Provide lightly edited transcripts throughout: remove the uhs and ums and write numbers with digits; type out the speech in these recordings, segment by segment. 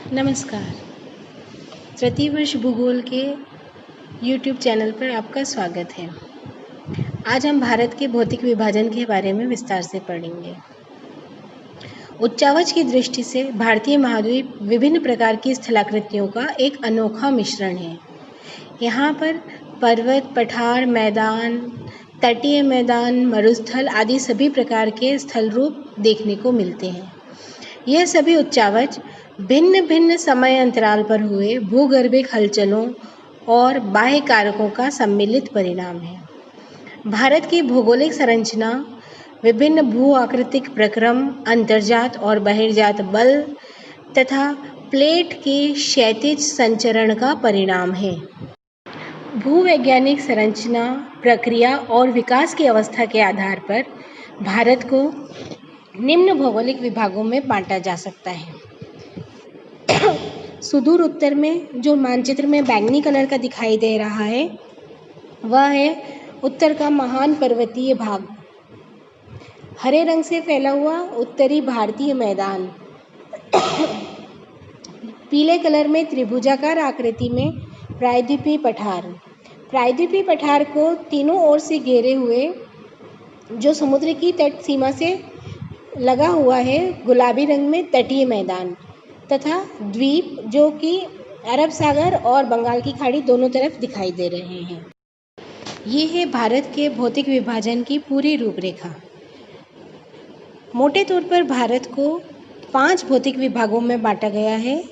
नमस्कार। तृतीय वर्ष भूगोल के यूट्यूब चैनल पर आपका स्वागत है। आज हम भारत के भौतिक विभाजन के बारे में विस्तार से पढ़ेंगे। उच्चावच की दृष्टि से भारतीय महाद्वीप विभिन्न प्रकार की स्थलाकृतियों का एक अनोखा मिश्रण है। यहाँ पर पर्वत, पठार, मैदान, तटीय मैदान, मरुस्थल आदि सभी प्रकार के स्थल रूप देखने को मिलते हैं। यह सभी उच्चावच भिन्न भिन्न समय अंतराल पर हुए भूगर्भिक हलचलों और बाह्य कारकों का सम्मिलित परिणाम है। भारत की भौगोलिक संरचना विभिन्न भू आकृतिक प्रक्रम, अंतर्जात और बहिर्जात बल तथा प्लेट के क्षैतिज संचरण का परिणाम है। भूवैज्ञानिक संरचना, प्रक्रिया और विकास की अवस्था के आधार पर भारत को निम्न भौगोलिक विभागों में बांटा जा सकता है। सुदूर उत्तर में जो मानचित्र में बैंगनी कलर का दिखाई दे रहा है वह है उत्तर का महान पर्वतीय भाग। हरे रंग से फैला हुआ उत्तरी भारतीय मैदान। पीले कलर में त्रिभुजाकार आकृति में प्रायद्वीपीय पठार। प्रायद्वीपीय पठार को तीनों ओर से घेरे हुए जो समुद्र की तट सीमा से लगा हुआ है गुलाबी रंग में तटीय मैदान तथा द्वीप जो कि अरब सागर और बंगाल की खाड़ी दोनों तरफ दिखाई दे रहे हैं। ये है भारत के भौतिक विभाजन की पूरी रूपरेखा। मोटे तौर पर भारत को 5 भौतिक विभागों में बांटा गया है।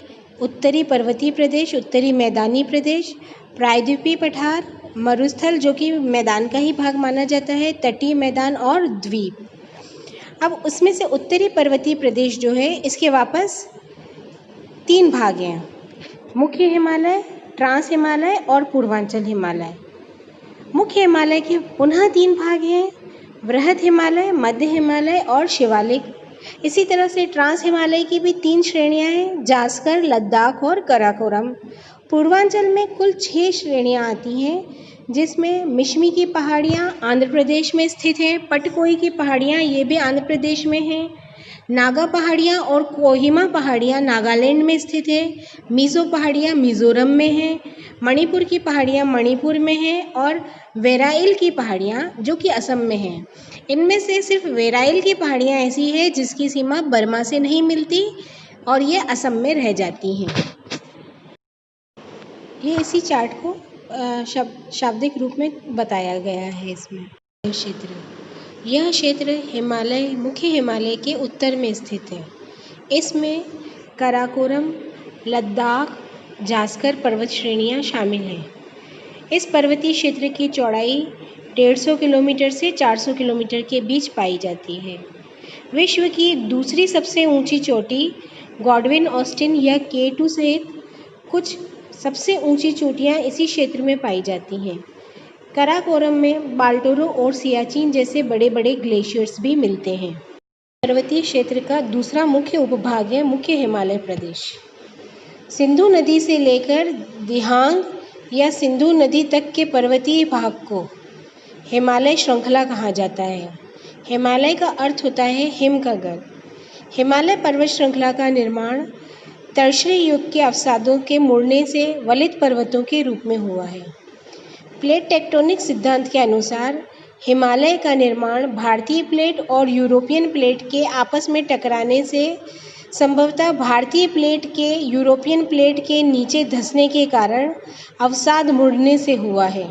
उत्तरी पर्वतीय प्रदेश, उत्तरी मैदानी प्रदेश, प्रायद्वीपीय पठार, मरुस्थल जो कि मैदान का ही भाग माना जाता है, तटीय मैदान और द्वीप। अब उसमें से उत्तरी पर्वतीय प्रदेश जो है इसके वापस 3 भाग हैं: मुख्य हिमालय, ट्रांस हिमालय और पूर्वांचल हिमालय। मुख्य हिमालय के पुनः 3 भाग हैं: वृहद हिमालय, मध्य हिमालय और शिवालिक। इसी तरह से ट्रांस हिमालय की भी 3 श्रेणियां हैं: जास्कर, लद्दाख और कराकोरम। पूर्वांचल में कुल 6 श्रेणियां आती हैं जिसमें मिश्मी की पहाड़ियाँ आंध्र प्रदेश में स्थित है, पटकोई की पहाड़ियाँ ये भी आंध्र प्रदेश में हैं, नागा पहाड़ियाँ और कोहिमा पहाड़ियाँ नागालैंड में स्थित है, मिज़ो पहाड़ियाँ मिज़ोरम में हैं, मणिपुर की पहाड़ियाँ मणिपुर में हैं और वेराइल की पहाड़ियाँ जो कि असम में हैं। इनमें से सिर्फ वेराइल की पहाड़ियाँ ऐसी है जिसकी सीमा बर्मा से नहीं मिलती और ये असम में रह जाती हैं। ये इसी चार्ट को शाब्दिक रूप में बताया गया है इसमें। यह क्षेत्र हिमालय, मुख्य हिमालय के उत्तर में स्थित है। इसमें कराकोरम, लद्दाख, जास्कर पर्वत श्रेणियां शामिल हैं। इस पर्वतीय क्षेत्र की चौड़ाई 150 किलोमीटर से 400 किलोमीटर के बीच पाई जाती है। विश्व की दूसरी सबसे ऊंची चोटी गॉडविन ऑस्टिन या K2 सहित कुछ सबसे ऊंची चोटियां इसी क्षेत्र में पाई जाती हैं। कराकोरम में बाल्टोरो और सियाचिन जैसे बड़े बड़े ग्लेशियर्स भी मिलते हैं। पर्वतीय क्षेत्र का दूसरा मुख्य उपभाग है मुख्य हिमालय प्रदेश। सिंधु नदी से लेकर दिहांग या सिंधु नदी तक के पर्वतीय भाग को हिमालय श्रृंखला कहा जाता है। हिमालय का अर्थ होता है हिम का घर। हिमालय पर्वत श्रृंखला का निर्माण टर्शरी युग के अवसादों के मुड़ने से वलित पर्वतों के रूप में हुआ है। प्लेट टेक्टोनिक सिद्धांत के अनुसार हिमालय का निर्माण भारतीय प्लेट और यूरोपियन प्लेट के आपस में टकराने से संभवतः भारतीय प्लेट के यूरोपियन प्लेट के नीचे धंसने के कारण अवसाद मुड़ने से हुआ है।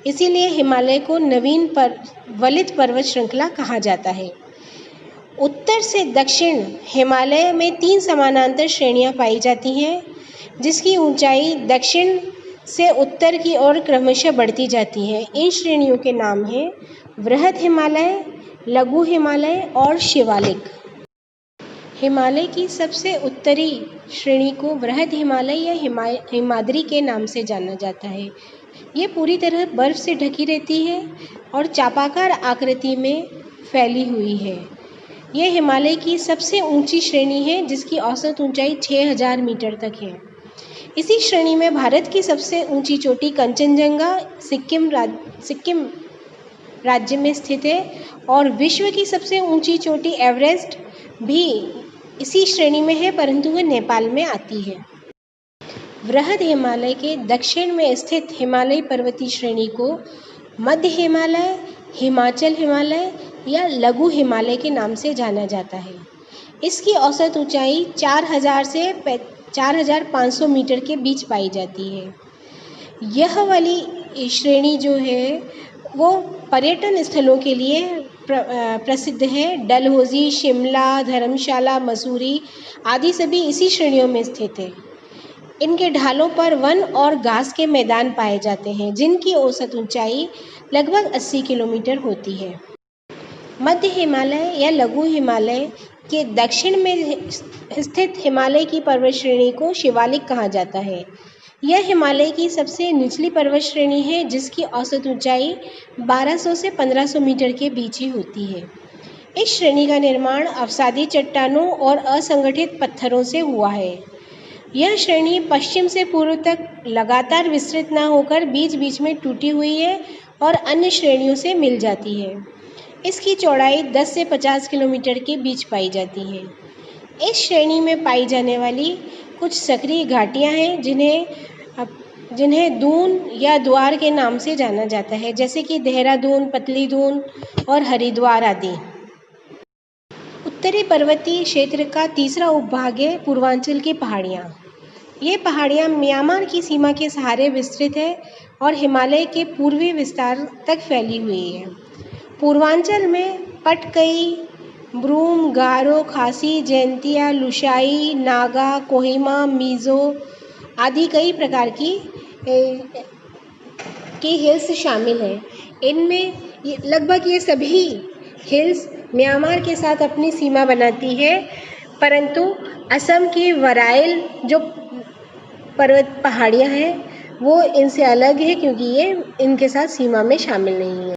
इसीलिए हिमालय को नवीन वलित पर्वत श्रृंखला कहा जाता है। उत्तर से दक्षिण हिमालय में 3 समानांतर श्रेणियां पाई जाती हैं जिसकी ऊंचाई दक्षिण से उत्तर की ओर क्रमशः बढ़ती जाती है। इन श्रेणियों के नाम हैं वृहद हिमालय, लघु हिमालय और शिवालिक। हिमालय की सबसे उत्तरी श्रेणी को वृहद हिमालय या हिमाद्री के नाम से जाना जाता है। ये पूरी तरह बर्फ से ढकी रहती है और चापाकार आकृति में फैली हुई है। यह हिमालय की सबसे ऊंची श्रेणी है जिसकी औसत ऊंचाई 6000 मीटर तक है। इसी श्रेणी में भारत की सबसे ऊंची चोटी कंचनजंगा सिक्किम राज्य में स्थित है और विश्व की सबसे ऊंची चोटी एवरेस्ट भी इसी श्रेणी में है, परंतु वह नेपाल में आती है। वृहद हिमालय के दक्षिण में स्थित हिमालय पर्वतीय श्रेणी को मध्य हिमालय, हिमाचल हिमालय या लघु हिमालय के नाम से जाना जाता है। इसकी औसत ऊंचाई 4000 से 4500 मीटर के बीच पाई जाती है। यह वाली श्रेणी जो है वो पर्यटन स्थलों के लिए प्रसिद्ध है। डलहौजी, शिमला, धर्मशाला, मसूरी आदि सभी इसी श्रेणियों में स्थित है। इनके ढालों पर वन और घास के मैदान पाए जाते हैं, जिनकी औसत ऊंचाई लगभग 80 किलोमीटर होती है। मध्य हिमालय या लघु हिमालय के दक्षिण में स्थित हिमालय की पर्वत श्रेणी को शिवालिक कहा जाता है। यह हिमालय की सबसे निचली पर्वत श्रेणी है, जिसकी औसत ऊंचाई 1200 से 1500 मीटर के बीच ही होती है। इस श्रेणी का निर्माण अवसादी चट्टानों और असंगठित पत्थरों से हुआ है। यह श्रेणी पश्चिम से पूर्व तक लगातार विस्तृत न होकर बीच बीच में टूटी हुई है और अन्य श्रेणियों से मिल जाती है। इसकी चौड़ाई 10 से 50 किलोमीटर के बीच पाई जाती है। इस श्रेणी में पाई जाने वाली कुछ सक्रिय घाटियां हैं, जिन्हें दून या द्वार के नाम से जाना जाता है, जैसे कि देहरादून, पतली दून और हरिद्वार आदि। उत्तरी पर्वतीय क्षेत्र का तीसरा उपभाग है पूर्वांचल की पहाड़ियाँ। ये पहाड़ियाँ म्यांमार की सीमा के सहारे विस्तृत है और हिमालय के पूर्वी विस्तार तक फैली हुई है। पूर्वांचल में पटकई, ब्रूम, गारो, खासी, जैंतिया, लुशाई, नागा, कोहिमा, मिज़ो आदि कई प्रकार की हिल्स शामिल हैं। इनमें लगभग ये सभी हिल्स म्यांमार के साथ अपनी सीमा बनाती है, परंतु असम की वराइल जो पर्वत पहाड़ियाँ हैं वो इनसे अलग है, क्योंकि ये इनके साथ सीमा में शामिल नहीं है।